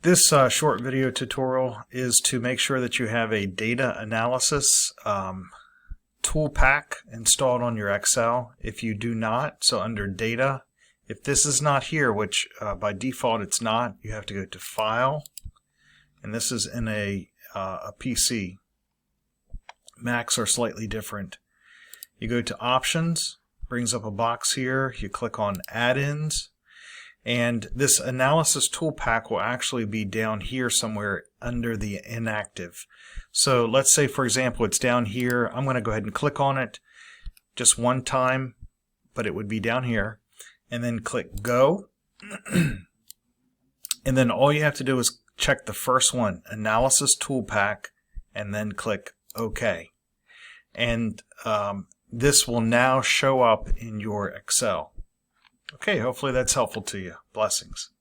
This short video tutorial is to make sure that you have a data analysis Toolpak installed on your Excel. If you do not, so under Data, if this is not here, which by default it's not, you have to go to File, and this is in a PC. Macs are slightly different. You go to Options, brings up a box here, you click on Add-ins, and this analysis Toolpak will actually be down here somewhere under the inactive. So let's say, for example, it's down here. I'm going to go ahead and click on it just one time, but it would be down here, and then click Go. And then all you have to do is check the first one, Analysis Toolpak, and then click OK. And this will now show up in your Excel. Okay, hopefully that's helpful to you. Blessings.